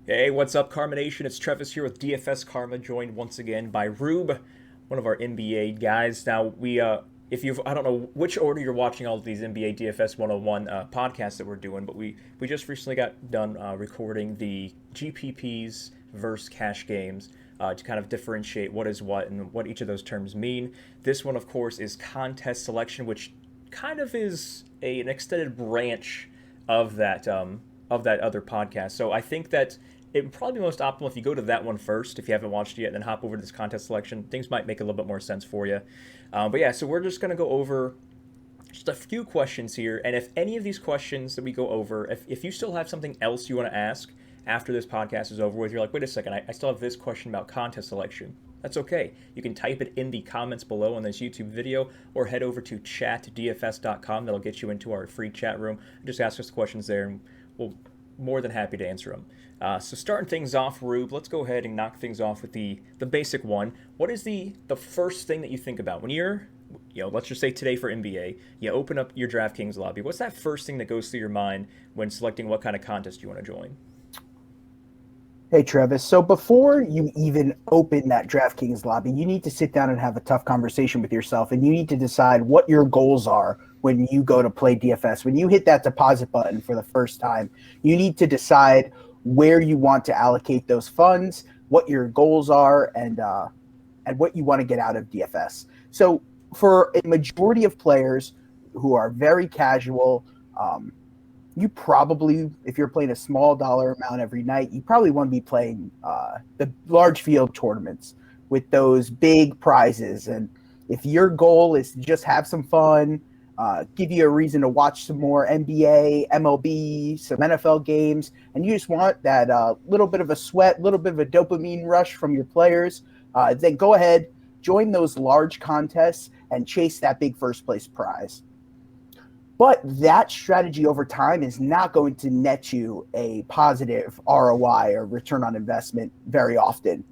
Hey, what's up, Karma Nation? It's Travis here with DFS Karma, joined once again by Rube, one of our NBA guys. Now, if you've, I don't know which order you're watching all of these NBA DFS 101 podcasts that we're doing, but we just recently got done recording the GPPs versus cash games to kind of differentiate what is what and what each of those terms mean. This one, of course, is contest selection, which kind of is an extended branch of that other podcast. So I think that it would probably be most optimal if you go to that one first, if you haven't watched it yet, and then hop over to this contest selection. Things might make a little bit more sense for you. But yeah, so we're just going to go over just a few questions here. And if any of these questions that we go over, if you still have something else you want to ask after this podcast is over with, you're like, wait a second, I still have this question about contest selection. That's okay. You can type it in the comments below on this YouTube video or head over to chatdfs.com. That'll get you into our free chat room. Just ask us the questions there, and we'll more than happy to answer them. So starting things off, Rube, let's go ahead and knock things off with the basic one. What is the first thing that you think about when you're, let's just say today for NBA, you open up your DraftKings lobby. What's that first thing that goes through your mind when selecting what kind of contest you want to join? Hey, Travis. So before you even open that DraftKings lobby, you need to sit down and have a tough conversation with yourself, and you need to decide what your goals are when you go to play DFS. When you hit that deposit button for the first time, you need to decide where you want to allocate those funds, what your goals are, and what you want to get out of DFS. So for a majority of players who are very casual, you probably, if you're playing a small dollar amount every night, you probably want to be playing the large field tournaments with those big prizes. And if your goal is to just have some fun, give you a reason to watch some more NBA, MLB, some NFL games, and you just want that little bit of a sweat, little bit of a dopamine rush from your players, then go ahead, join those large contests, and chase that big first place prize. But that strategy over time is not going to net you a positive ROI or return on investment very often.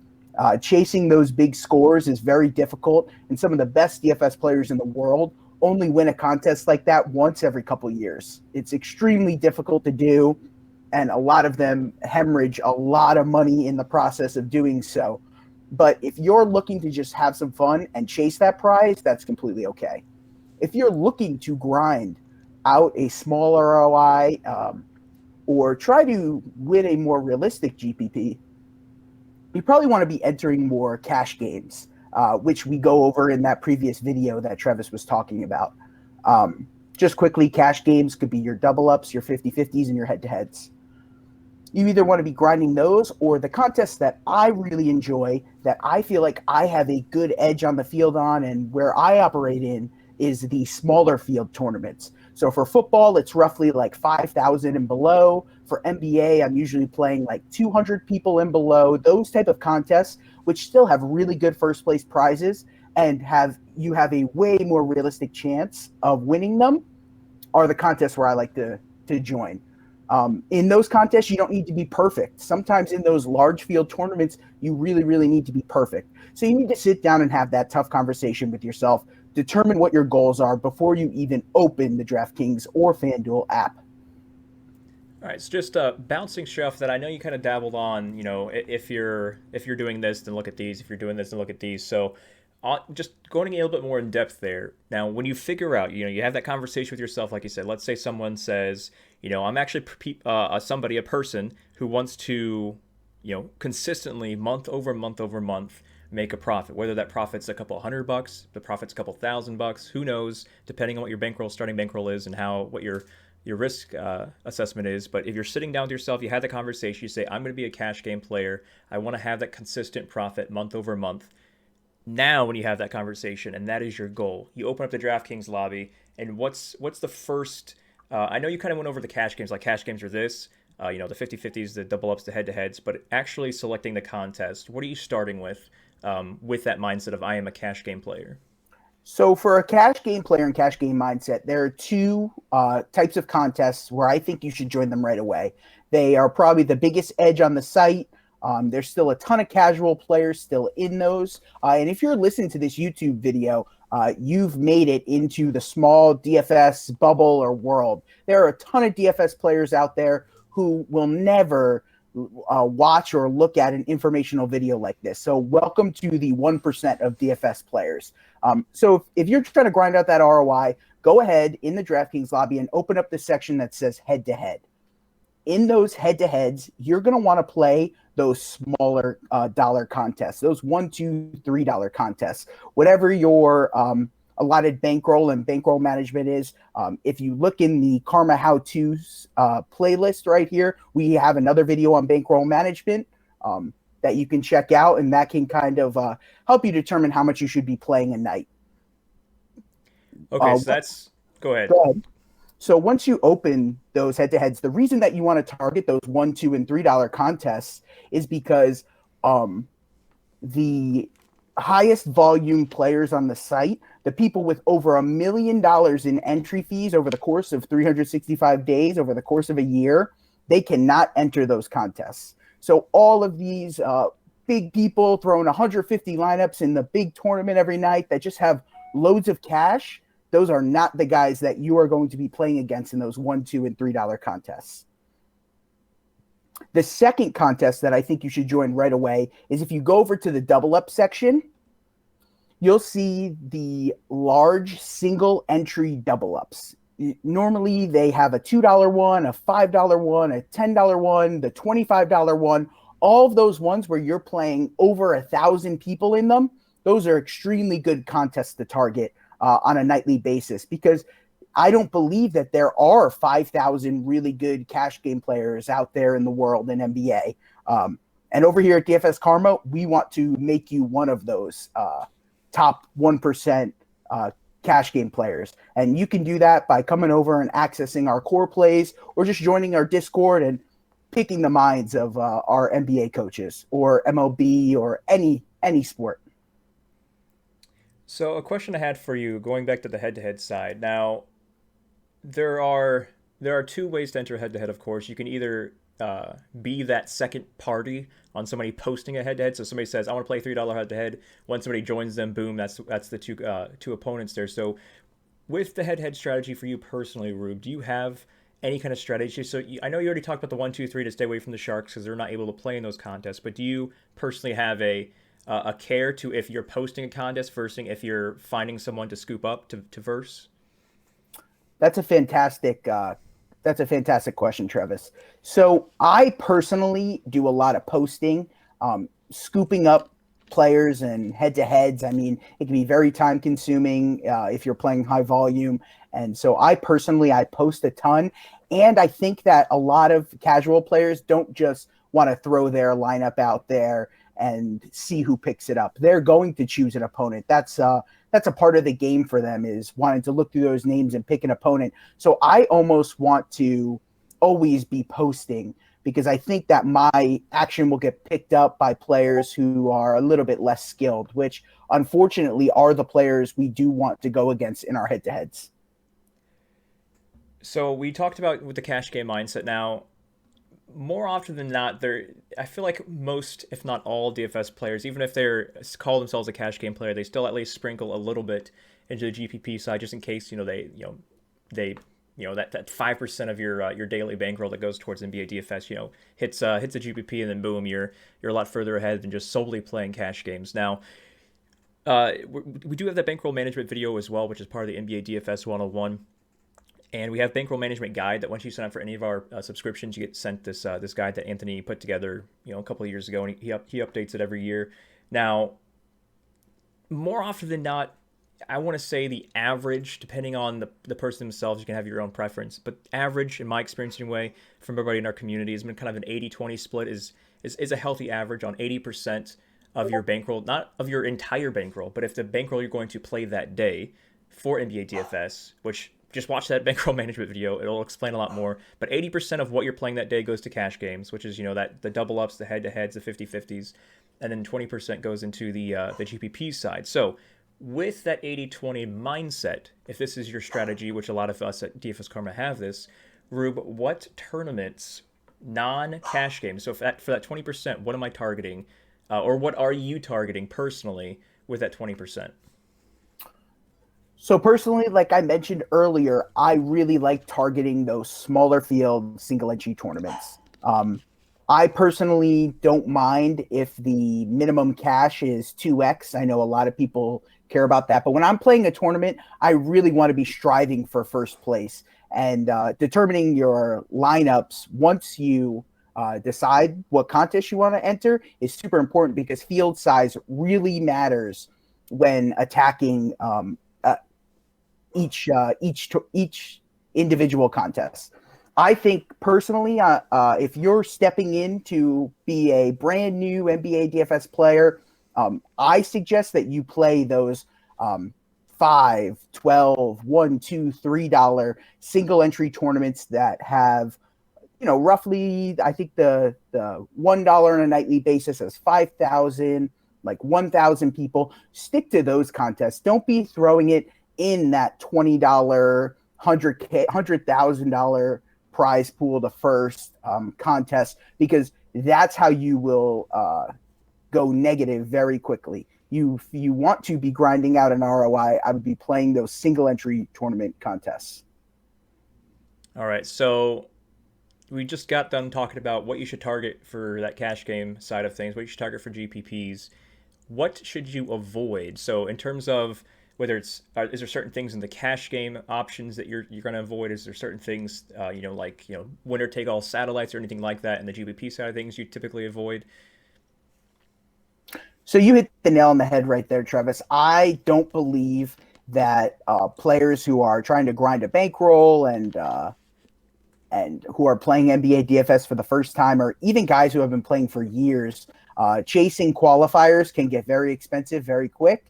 Chasing those big scores is very difficult, and some of the best DFS players in the world only win a contest like that once every couple of years. It's extremely difficult to do, and a lot of them hemorrhage a lot of money in the process of doing so. But if you're looking to just have some fun and chase that prize, that's completely okay. If you're looking to grind out a smaller ROI or try to win a more realistic GPP, you probably want to be entering more cash games, which we go over in that previous video that Travis was talking about. Just quickly, cash games could be your double ups, your 50-50s, and your head-to-heads. You either want to be grinding those, or the contests that I really enjoy, that I feel like I have a good edge on the field on and where I operate in, is the smaller field tournaments. So for football, it's roughly like 5,000 and below. For NBA, I'm usually playing like 200 people and below. Those type of contests, which still have really good first place prizes and you have a way more realistic chance of winning them, are the contests where I like to join. In those contests, you don't need to be perfect. Sometimes in those large field tournaments, you really, really need to be perfect. So you need to sit down and have that tough conversation with yourself. Determine what your goals are before you even open the DraftKings or Fanduel app. All right, so just bouncing stuff that I know you kind of dabbled on. If you're doing this, then look at these. If you're doing this, then look at these. So, just going a little bit more in depth there. Now, when you figure out, you have that conversation with yourself, like you said. Let's say someone says, I'm actually a person who wants to, consistently month over month over month make a profit. Whether that profit's a couple $100, the profit's a couple $1,000, who knows? Depending on what your starting bankroll is, and what your risk assessment is. But if you're sitting down with yourself, you had the conversation, you say, I'm going to be a cash game player. I want to have that consistent profit month over month. Now, when you have that conversation and that is your goal, you open up the DraftKings lobby, and what's the first? I know you kind of went over the cash games, like cash games are this, the 50-50s, the double ups, the head-to-heads, but actually selecting the contest, what are you starting with that mindset of I am a cash game player? So for a cash game player and cash game mindset, there are two types of contests where I think you should join them right away. They are probably the biggest edge on the site. There's still a ton of casual players still in those. And if you're listening to this YouTube video, you've made it into the small DFS bubble or world. There are a ton of DFS players out there who will never watch or look at an informational video like this. So welcome to the 1% of DFS players. So if you're trying to grind out that ROI, go ahead in the DraftKings lobby and open up the section that says head-to-head. In those head-to-heads, you're going to want to play those smaller dollar contests, those $1, $2, $3 contests, whatever your allotted bankroll and bankroll management is. If you look in the Karma How-Tos playlist right here, we have another video on bankroll management that you can check out, and that can kind of help you determine how much you should be playing a night. Okay, so that's go ahead. Go ahead. So once you open those head-to-heads, the reason that you want to target those $1, $2, and $3 contests is because the highest volume players on the site, the people with over $1 million in entry fees over the course of 365 days, over the course of a year, they cannot enter those contests. So all of these big people throwing 150 lineups in the big tournament every night that just have loads of cash, those are not the guys that you are going to be playing against in those $1, $2, and $3 contests. The second contest that I think you should join right away is if you go over to the double up section, you'll see the large single entry double ups. Normally they have a $2 one, a $5 one, a $10 one, the $25 one. All of those ones where you're playing over 1,000 people in them, those are extremely good contests to target on a nightly basis, because I don't believe that there are 5,000 really good cash game players out there in the world in NBA. And over here at DFS Karma, we want to make you one of those top 1% cash game players. And you can do that by coming over and accessing our core plays, or just joining our Discord and picking the minds of our NBA coaches or MLB or any sport. So a question I had for you, going back to the head-to-head side. Now, there are two ways to enter head-to-head, of course. You can either be that second party on somebody posting a head-to-head. So somebody says, I want to play $3 head-to-head. When somebody joins them, boom, that's the two opponents there. So with the head-to-head strategy for you personally, Rube, do you have any kind of strategy? So I know you already talked about the 1, 2, 3 to stay away from the Sharks because they're not able to play in those contests. But do you personally have a care to if you're posting a contest versus if you're finding someone to scoop up to verse? That's a fantastic question, Travis. So I personally do a lot of posting, scooping up players and head-to-heads. I mean, it can be very time-consuming if you're playing high volume. And so I post a ton. And I think that a lot of casual players don't just want to throw their lineup out there and see who picks it up. They're going to choose an opponent. That's a part of the game for them, is wanting to look through those names and pick an opponent. So I almost want to always be posting, because I think that my action will get picked up by players who are a little bit less skilled, which unfortunately are the players we do want to go against in our head-to-heads. So we talked about with the cash game mindset. Now, more often than not, I feel like most, if not all, DFS players, even if they call themselves a cash game player, they still at least sprinkle a little bit into the GPP side, just in case that 5% of your daily bankroll that goes towards NBA DFS hits a GPP, and then boom, you're a lot further ahead than just solely playing cash games. Now, we do have that bankroll management video as well, which is part of the NBA DFS 101. And we have Bankroll Management Guide that once you sign up for any of our subscriptions, you get sent this guide that Anthony put together, a couple of years ago, and he updates it every year. Now, more often than not, I want to say the average, depending on the person themselves, you can have your own preference, but average, in my experience anyway, from everybody in our community, has been kind of an 80-20 split is a healthy average on 80% of your bankroll, not of your entire bankroll, but if the bankroll you're going to play that day for NBA DFS, which just watch that bankroll management video. It'll explain a lot more. But 80% of what you're playing that day goes to cash games, which is, that the double ups, the head-to-heads, the 50-50s, and then 20% goes into the GPP side. So with that 80-20 mindset, if this is your strategy, which a lot of us at DFS Karma have this, Rube, what tournaments, non-cash games, so for that 20%, what am I targeting? Or what are you targeting personally with that 20%? So personally, like I mentioned earlier, I really like targeting those smaller field single entry tournaments. I personally don't mind if the minimum cash is 2x. I know a lot of people care about that. But when I'm playing a tournament, I really want to be striving for first place. And determining your lineups once you decide what contest you want to enter is super important because field size really matters when attacking each individual contest. I think personally, if you're stepping in to be a brand new NBA DFS player, I suggest that you play those $5, $12, $1, $2, $3 single entry tournaments that have, roughly, I think the $1 on a nightly basis is 5,000, like 1,000 people. Stick to those contests. Don't be throwing it in that $20, $100,000 prize pool the first contest, because that's how you will go negative very quickly. If you want to be grinding out an ROI, I would be playing those single entry tournament contests. All right, so we just got done talking about what you should target for that cash game side of things, what you should target for GPPs. What should you avoid? So in terms of whether it's is there certain things in the cash game options that you're going to avoid? Is there certain things like winner take all satellites or anything like that in the GPP side of things you typically avoid? So you hit the nail on the head right there, Travis. I don't believe that players who are trying to grind a bankroll and who are playing NBA DFS for the first time, or even guys who have been playing for years, chasing qualifiers can get very expensive very quick.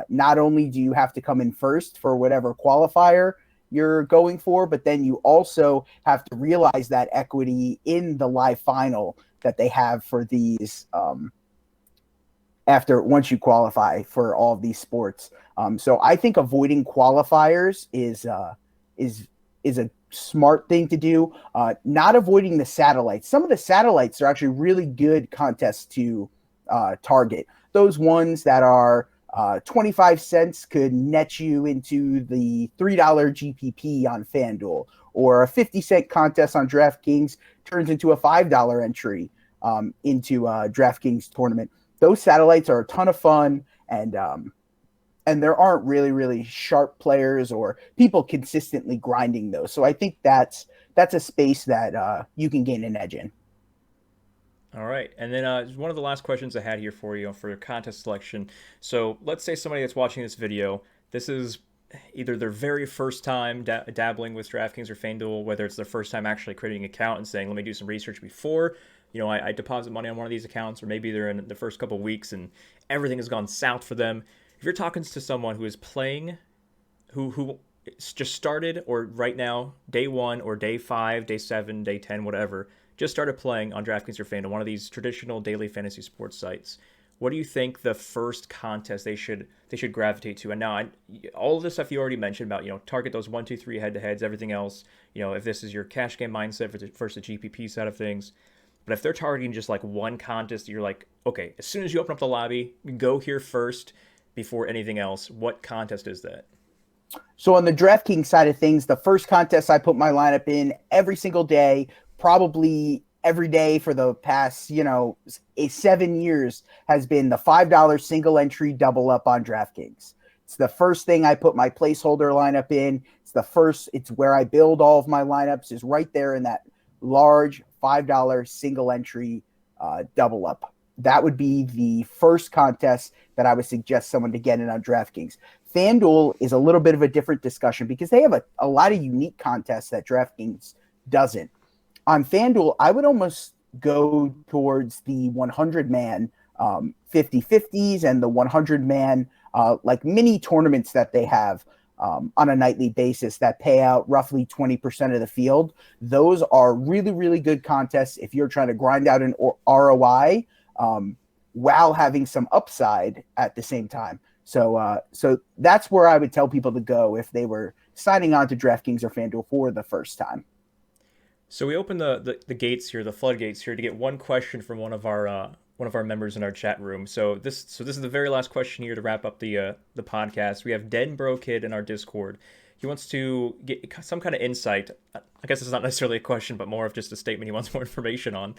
Not only do you have to come in first for whatever qualifier you're going for, but then you also have to realize that equity in the live final that they have for these once you qualify for all of these sports. So I think avoiding qualifiers is a smart thing to do. Not avoiding the satellites. Some of the satellites are actually really good contests to target. Those ones that are 25 cents could net you into the $3 GPP on Fanduel, or a 50-cent contest on DraftKings turns into a $5 entry into a DraftKings tournament. Those satellites are a ton of fun, and there aren't really sharp players or people consistently grinding those. So I think that's a space that you can gain an edge in. All right, and then one of the last questions I had here for you for your contest selection. So let's say somebody that's watching this video, this is either their very first time dabbling with DraftKings or FanDuel, whether it's their first time actually creating an account and saying, let me do some research before, I deposit money on one of these accounts, or maybe they're in the first couple of weeks and everything has gone south for them. If you're talking to someone who is playing, who just started, or right now, day one or day 5, day 7, day 10, whatever, just started playing on DraftKings or FanDuel, one of these traditional daily fantasy sports sites, what do you think the first contest they should gravitate to? And now, all of the stuff you already mentioned about target those 1, 2, 3 head-to-heads, everything else. If this is your cash game mindset versus the GPP side of things. But if they're targeting just like one contest, you're like, okay, as soon as you open up the lobby, go here first before anything else. What contest is that? So on the DraftKings side of things, the first contest I put my lineup in every single day, probably every day for the past, 7 years, has been the $5 single entry double up on DraftKings. It's the first thing I put my placeholder lineup in. It's where I build all of my lineups, is right there in that large $5 single entry double up. That would be the first contest that I would suggest someone to get in on DraftKings. FanDuel is a little bit of a different discussion because they have a lot of unique contests that DraftKings doesn't. On FanDuel, I would almost go towards the 100-man 50-50s and the 100-man like mini tournaments that they have on a nightly basis that pay out roughly 20% of the field. Those are really good contests if you're trying to grind out an ROI while having some upside at the same time. So that's where I would tell people to go if they were signing on to DraftKings or FanDuel for the first time. So we opened the gates here, the floodgates here, to get one question from one of our members in our chat room. So this is the very last question here to wrap up the podcast. We have Den Bro Kid in our Discord. he wants to get some kind of insight. I guess it's not necessarily a question, but more of just a statement he wants more information on.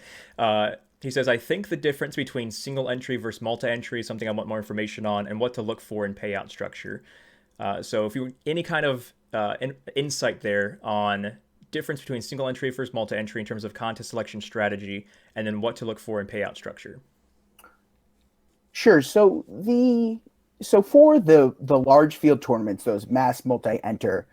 He says, I think the difference between single entry versus multi-entry is something I want more information on, and what to look for in payout structure. So if you any kind of insight there on difference between single entry versus multi-entry in terms of contest selection strategy, and then what to look for in payout structure. Sure. So for the large field tournaments, those um, mass multi-enter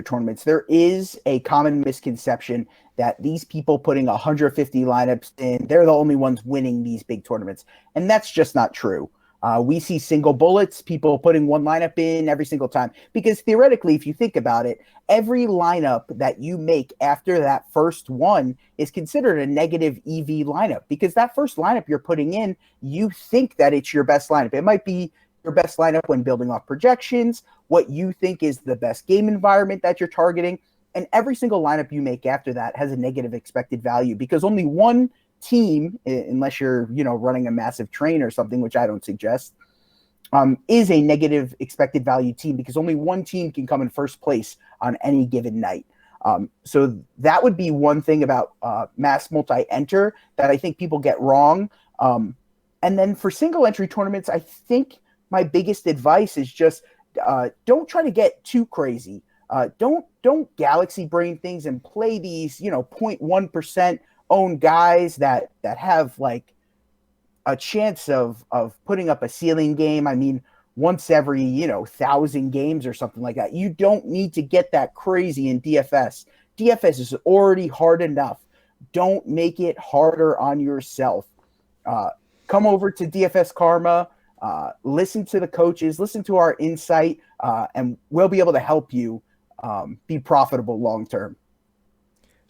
tournaments, there is a common misconception that these people putting 150 lineups in, they're the only ones winning these big tournaments, and that's just not true. We see single bullets, people putting one lineup in every single time. Because theoretically, if you think about it, every lineup that you make after that first one is considered a negative EV lineup. Because that first lineup you're putting in, you think that it's your best lineup. It might be your best lineup when building off projections, what you think is the best game environment that you're targeting. And every single lineup you make after that has a negative expected value because only one team, unless you're running a massive train or something, which I don't suggest, is a negative expected value team because only one team can come in first place on any given night. So that would be one thing about mass multi-enter that I think people get wrong. And then for single entry tournaments, I think my biggest advice is just don't try to get too crazy. Don't galaxy brain things and play these 0.1% own guys that have like a chance of putting up a ceiling game. I mean, once every 1,000 games or something like that. You don't need to get that crazy in DFS. DFS is already hard enough. Don't make it harder on yourself. Come over to DFS Karma, listen to the coaches, listen to our insight, and we'll be able to help you be profitable long term.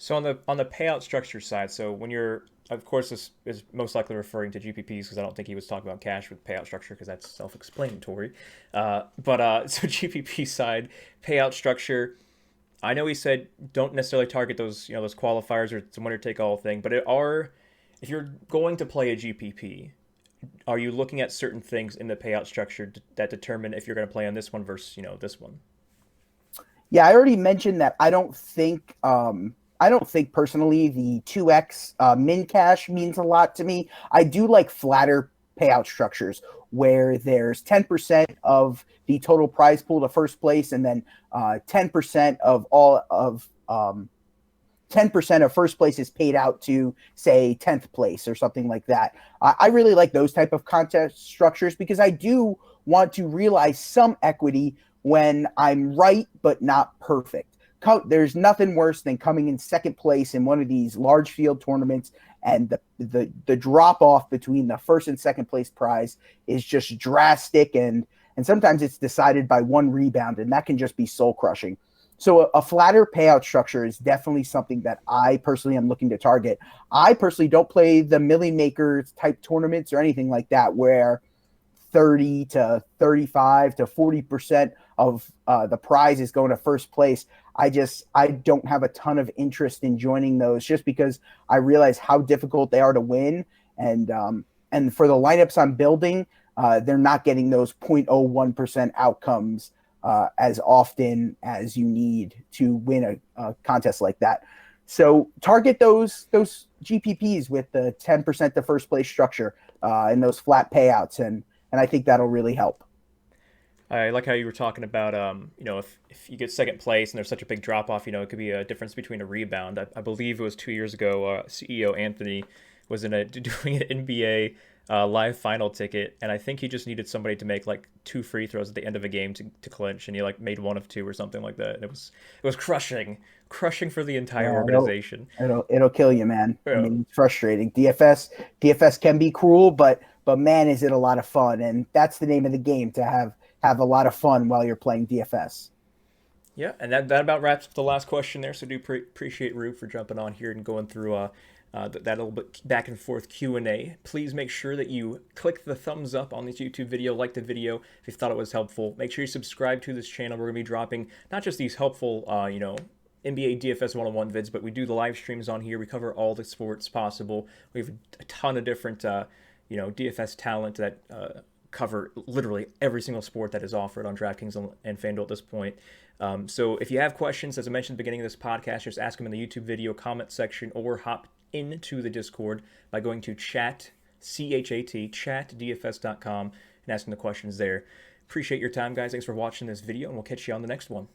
So on the payout structure side, so when you're, of course, this is most likely referring to GPPs because I don't think he was talking about cash with payout structure because that's self-explanatory. So GPP side, payout structure. I know he said don't necessarily target those those qualifiers or it's a winner take all thing, but if you're going to play a GPP, are you looking at certain things in the payout structure that determine if you're going to play on this one versus this one? Yeah, I already mentioned that I don't think personally the 2x min cash means a lot to me. I do like flatter payout structures where there's 10% of the total prize pool to first place and then 10% of all of 10% of first place is paid out to, say, 10th place or something like that. I really like those type of contest structures because I do want to realize some equity when I'm right but not perfect. There's nothing worse than coming in second place in one of these large field tournaments and the drop off between the first and second place prize is just drastic and sometimes it's decided by one rebound and that can just be soul crushing. So a flatter payout structure is definitely something that I personally am looking to target. I personally don't play the Millie Makers type tournaments or anything like that where 30 to 35 to 40% of the prize is going to first place. I don't have a ton of interest in joining those just because I realize how difficult they are to win. And for the lineups I'm building, they're not getting those 0.01% outcomes as often as you need to win a contest like that. So target those GPPs with the 10% to first place structure and those flat payouts. And I think that'll really help. I like how you were talking about, if you get second place and there's such a big drop off, it could be a difference between a rebound. I believe it was 2 years ago, CEO Anthony was doing an NBA live final ticket, and I think he just needed somebody to make like 2 free throws at the end of a game to clinch, and he like made one of two or something like that. And it was crushing for the entire organization. It'll kill you, man. Yeah. I mean, it's frustrating. DFS can be cruel, but man, is it a lot of fun, and that's the name of the game, to have a lot of fun while you're playing DFS. Yeah, and that about wraps up the last question there. So do appreciate Rube for jumping on here and going through that little bit back and forth Q&A. Please make sure that you click the thumbs up on this YouTube video, like the video if you thought it was helpful. Make sure you subscribe to this channel. We're going to be dropping not just these helpful, NBA DFS 101 vids, but we do the live streams on here. We cover all the sports possible. We have a ton of different, DFS talent that cover literally every single sport that is offered on DraftKings and FanDuel at this point. So if you have questions, as I mentioned at the beginning of this podcast, just ask them in the YouTube video comment section or hop into the Discord by going to chatdfs.com and asking the questions there. Appreciate your time, guys. Thanks for watching this video, and we'll catch you on the next one.